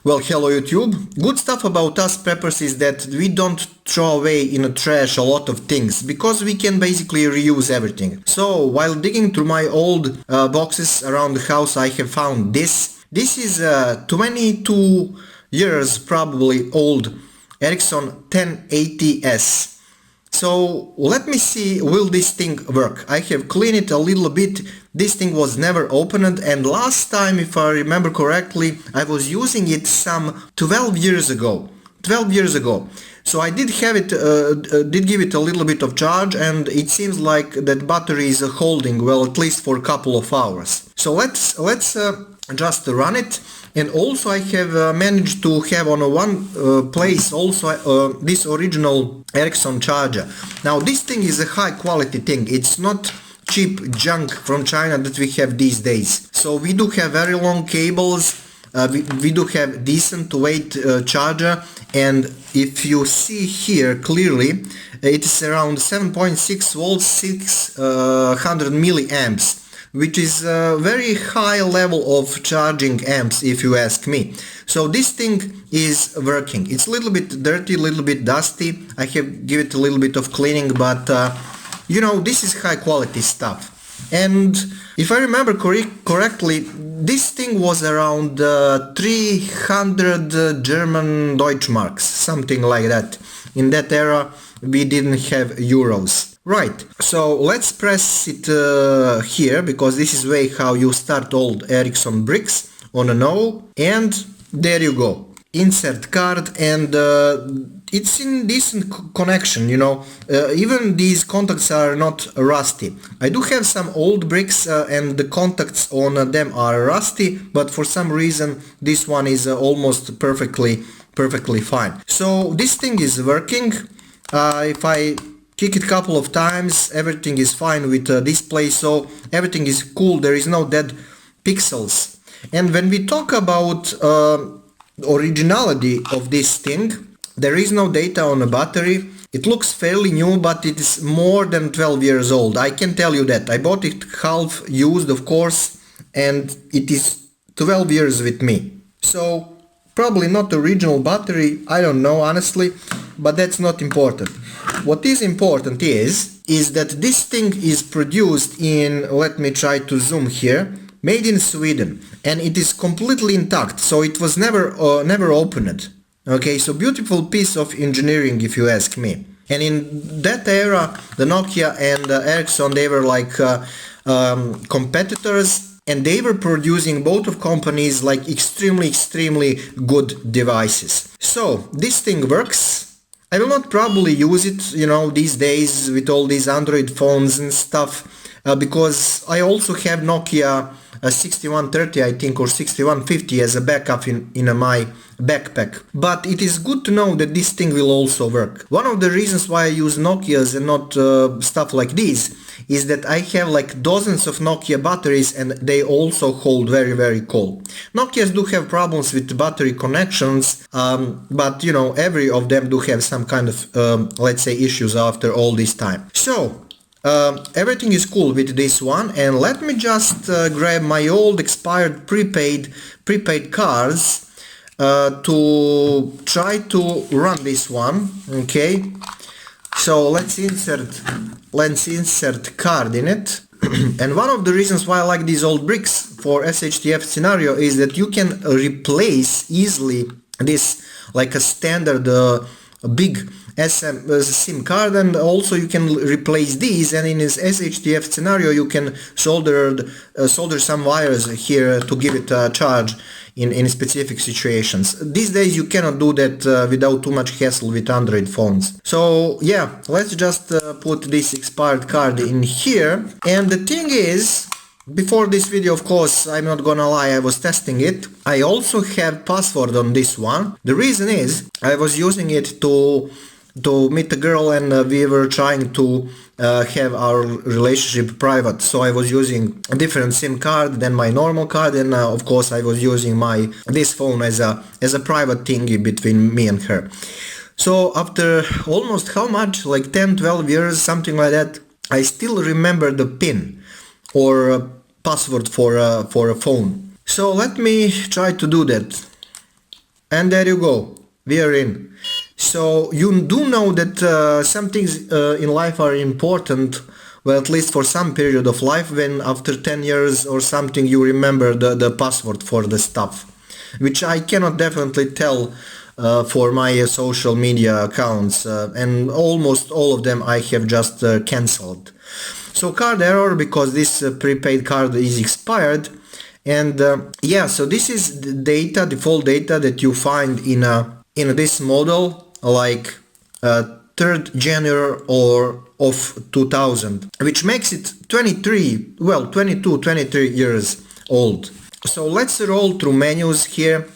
Well, hello YouTube. Good stuff about us preppers is that we don't throw away in the trash a lot of things because we can basically reuse everything. So while digging through my old boxes around the house, I have found this. This is a 22 years probably old Ericsson 1080S. So let me see, will this thing work? I have cleaned it a little bit. This thing was never opened, and last time, if I remember correctly, I was using it some 12 years ago. 12 years ago. So I did have it, did give it a little bit of charge, and it seems like that battery is holding well at least for a couple of hours. So let's just run it. And also I have managed to have on one place also this original Ericsson charger. Now this thing is a high quality thing, it's not cheap junk from China that we have these days. So we do have very long cables, we do have decent weight charger, and if you see here clearly, it is around 7.6 volts, 600 milliamps. Which is a very high level of charging amps if you ask me. So this thing is working. It's a little bit dirty, a little bit dusty. I have given it a little bit of cleaning, but you know, this is high quality stuff. And if I remember correctly, this thing was around 300 German Deutschmarks, something like that. In that era we didn't have euros. Right, so let's press it here, because this is way how you start old Ericsson bricks on a no, and there you go. Insert card, and it's in decent connection, you know, even these contacts are not rusty. I do have some old bricks and the contacts on them are rusty, but for some reason this one is almost perfectly fine. So this thing is working. If I kick it a couple of times, everything is fine with display, so everything is cool, there is no dead pixels. And when we talk about originality of this thing, there is no data on the battery. It looks fairly new, but it is more than 12 years old, I can tell you that. I bought it half used, of course, and it is 12 years with me. So probably not the original battery, I don't know honestly, but that's not important. What is important is that this thing is produced in, let me try to zoom here, made in Sweden, and it is completely intact, so it was never opened. Okay, so beautiful piece of engineering if you ask me. And in that era, the Nokia and Ericsson, they were like competitors, and they were producing, both of companies, like extremely good devices. So this thing works. I will not probably use it, you know, these days with all these Android phones and stuff, because I also have Nokia 6130, I think, or 6150 as a backup in my backpack. But it is good to know that this thing will also work. One of the reasons why I use Nokias and not stuff like this is that I have like dozens of Nokia batteries, and they also hold very cold. Nokias do have problems with battery connections, but you know, every of them do have some kind of let's say issues after all this time. So everything is cool with this one, and let me just grab my old expired prepaid cards to try to run this one. Okay, so let's insert card in it. And one of the reasons why I like these old bricks for SHTF scenario is that you can replace easily this like a standard big SIM card, and also you can replace these, and in this SHTF scenario you can solder some wires here to give it a charge in specific situations. These days you cannot do that without too much hassle with Android phones. So yeah, let's just put this expired card in here. And the thing is, before this video, of course, I'm not gonna lie, I was testing it. I also have password on this one. The reason is I was using it to meet a girl, and we were trying to have our relationship private, so I was using a different SIM card than my normal card, and of course I was using this phone as a private thingy between me and her. So after almost how much, like 10-12 years, something like that, I still remember the PIN or password for a phone. So let me try to do that. And there you go, we are in. So you do know that some things in life are important, well, at least for some period of life, when after 10 years or something you remember the password for the stuff, which I cannot definitely tell for my social media accounts, and almost all of them I have just cancelled. So card error because this prepaid card is expired. And yeah, so this is the data, default data that you find in this model, like 3rd January or of 2000, which makes it 23, well, 22, 23 years old. So let's roll through menus here.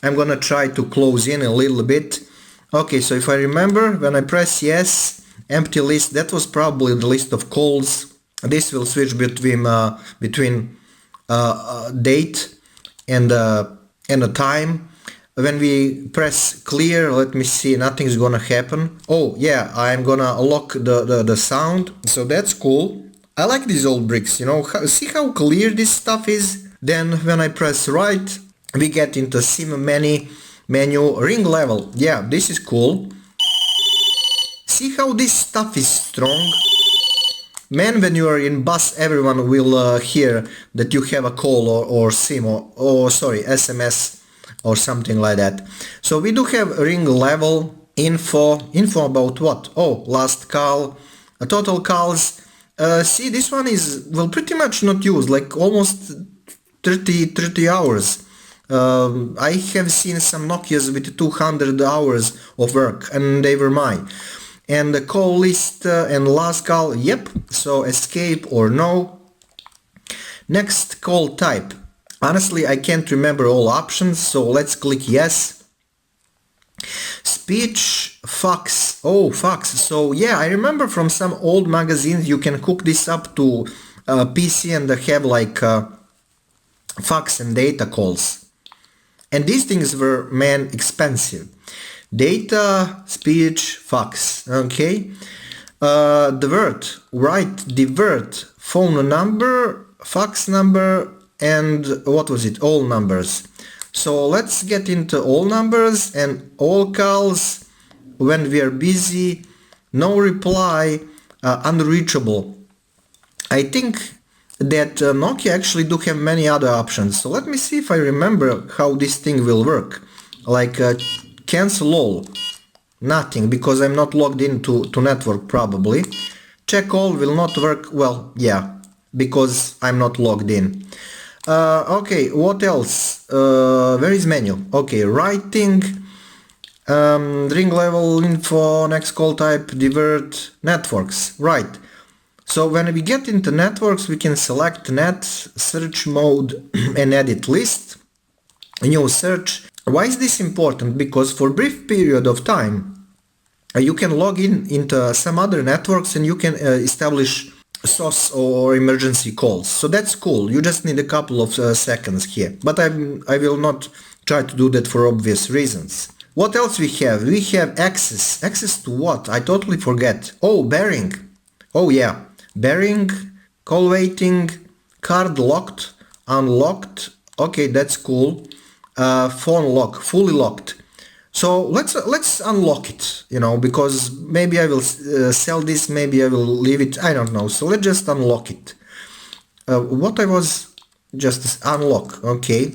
I'm gonna try to close in a little bit. Okay, so if I remember, when I press yes, empty list, that was probably the list of calls. This will switch between date and a time. When we press clear, let me see, nothing's gonna happen. Oh yeah, I'm gonna lock the sound, so that's cool. I like these old bricks, you know, see how clear this stuff is. Then when I press right, we get into sim menu, ring level. Yeah, this is cool. See how this stuff is strong. Man, when you are in bus, everyone will hear that you have a call or SIM or sorry, SMS or something like that. So we do have ring level, info about what? Oh, last call, total calls. See, this one is, well, pretty much not used, like almost 30 hours. I have seen some Nokias with 200 hours of work, and they were mine. And the call list and last call, yep, so escape or no. Next, call type. Honestly, I can't remember all options, so let's click yes. Speech, fax. Oh, fax. So yeah, I remember from some old magazines you can cook this up to PC and have like fax and data calls. And these things were, man, expensive. Data, speech, fax. Okay. Divert, write, divert, phone number, fax number, and what was it? All numbers. So let's get into all numbers and all calls when we are busy, no reply, unreachable. I think that Nokia actually do have many other options. So let me see if I remember how this thing will work. Like cancel all. Nothing, because I'm not logged into network probably. Check all will not work. Well, yeah, because I'm not logged in. Okay, what else? Where is menu? Okay, writing, ring level, info, next call type, divert, networks. Right. So when we get into networks, we can select net, search mode, and edit list. New search. Why is this important? Because for a brief period of time, you can log in into some other networks and you can establish SOS or emergency calls. So that's cool. You just need a couple of seconds here. But I will not try to do that for obvious reasons. What else we have? We have access. Access to what? I totally forget. Oh, bearing. Oh yeah. Bearing, call waiting, card locked, unlocked. Okay, that's cool. Phone lock, fully locked. So let's unlock it, you know, because maybe I will sell this, maybe I will leave it, I don't know. So let's just unlock it. What I was just unlock, okay,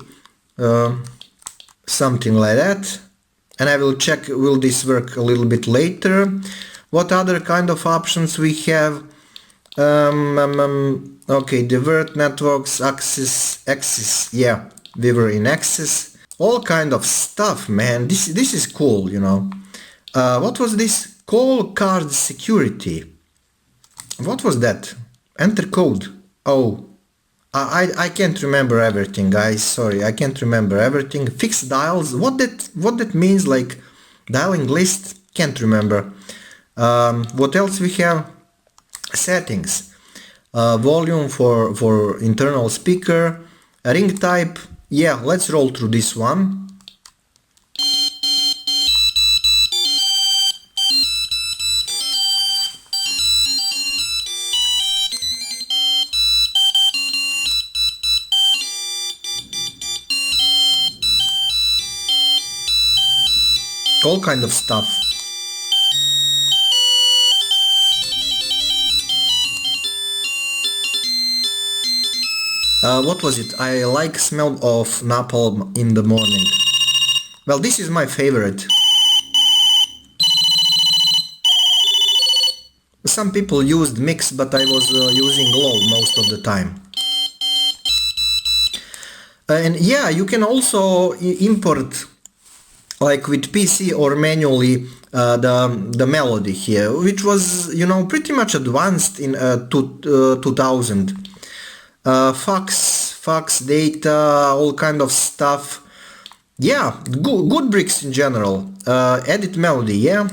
something like that. And I will check, will this work a little bit later. What other kind of options we have? Okay, divert networks, access, yeah, we were in access. All kind of stuff, man. This is cool, you know. What was this? Call card security. What was that? Enter code. Oh, I can't remember everything, guys. Sorry, I can't remember everything. Fix dials. What that means? Like dialing list? Can't remember. What else we have? Settings. Volume for internal speaker. Ring type. Yeah, let's roll through this one. all kind of stuff. What was it? I like smell of napalm in the morning. Well, this is my favorite. Some people used mix, but I was using low most of the time. And yeah, you can also import, like with PC or manually, the melody here, which was, you know, pretty much advanced in 2000. Fax data, all kind of stuff. Yeah, good bricks in general. Edit melody, yeah.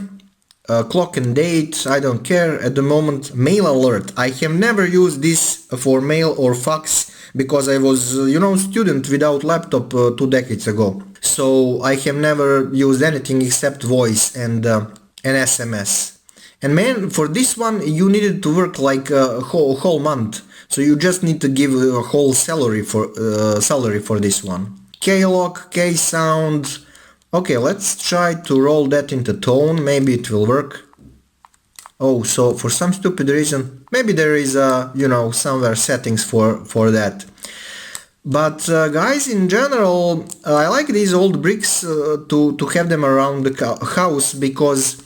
Clock and date, I don't care at the moment. Mail alert, I have never used this for mail or fax because I was, you know, student without laptop 2 decades ago. So I have never used anything except voice and SMS. And man, for this one you needed to work like a whole month. So you just need to give a whole salary for this one. K-lock, K-sound. Okay, let's try to roll that into tone. Maybe it will work. Oh, so for some stupid reason, maybe there is you know, somewhere settings for that. But guys, in general, I like these old bricks to have them around the house because,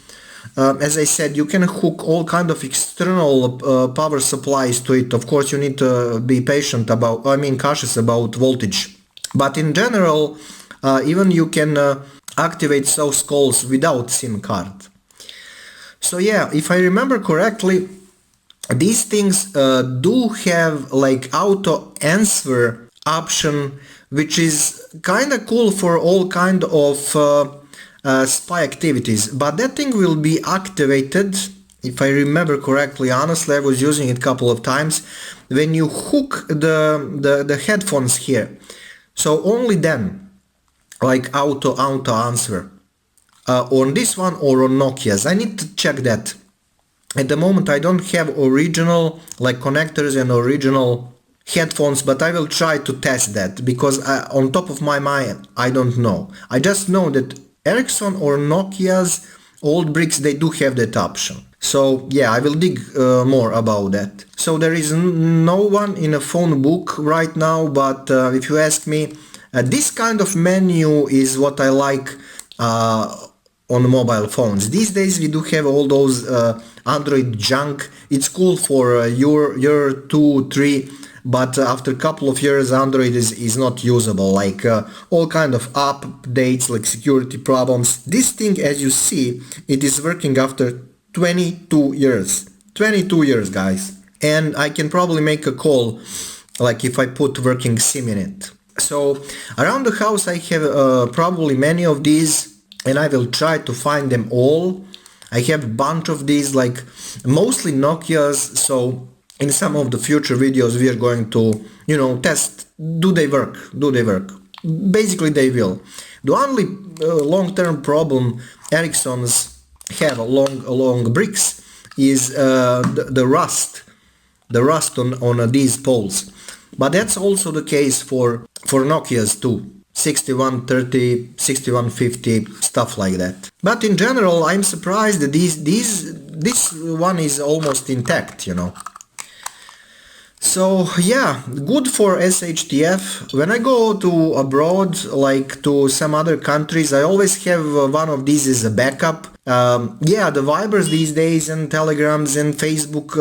as I said, you can hook all kind of external power supplies to it. Of course, you need to be patient about, cautious about voltage. But in general, even you can activate source calls without SIM card. So yeah, if I remember correctly, these things do have like auto answer option, which is kind of cool for all kind of spy activities, but that thing will be activated, if I remember correctly. Honestly, I was using it a couple of times, when you hook the headphones here. So only then, like auto answer on this one or on Nokia's. I need to check that. At the moment I don't have original like connectors and original headphones, but I will try to test that because on top of my mind I don't know. I just know that Ericsson or Nokia's old bricks, they do have that option. So yeah, I will dig more about that. So there is no one in a phone book right now, but if you ask me, this kind of menu is what I like on mobile phones. These days we do have all those Android junk. It's cool for year 2, 3, but after a couple of years Android is not usable, like all kind of updates, like security problems. This thing, as you see, it is working after 22 years. 22 years, guys. And I can probably make a call, like if I put working SIM in it. So around the house I have probably many of these, and I will try to find them all. I have a bunch of these, like mostly Nokia's, so in some of the future videos we are going to, you know, test, do they work? Basically they will. The only long-term problem Ericsson's have along bricks is the rust on these poles. But that's also the case for Nokia's too. 6130, 6150, stuff like that. But in general, I'm surprised that this one is almost intact, you know. So yeah, good for SHTF. When I go to abroad, like to some other countries, I always have one of these as a backup. Yeah, the Vibers these days and Telegrams and Facebook,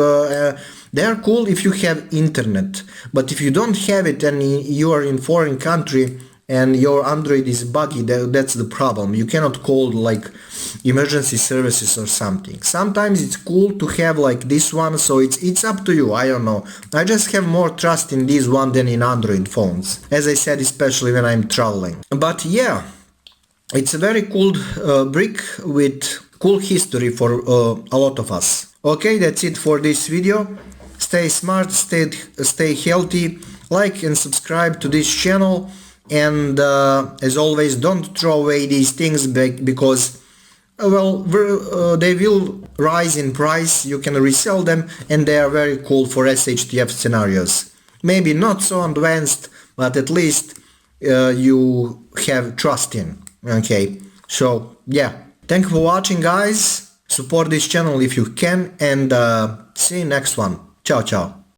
they're cool if you have internet. But if you don't have it and you are in foreign country and your Android is buggy, that's the problem. You cannot call like emergency services or something. Sometimes it's cool to have like this one, so it's up to you. I don't know. I just have more trust in this one than in Android phones, as I said, especially when I'm traveling. But yeah, it's a very cool brick with cool history for a lot of us. Okay, that's it for this video. Stay smart, stay healthy, like and subscribe to this channel. And as always, don't throw away these things because, well, they will rise in price. You can resell them and they are very cool for SHTF scenarios. Maybe not so advanced, but at least you have trust in. Okay, so yeah, Thank you for watching, guys. Support this channel if you can, and see you next one. Ciao, ciao.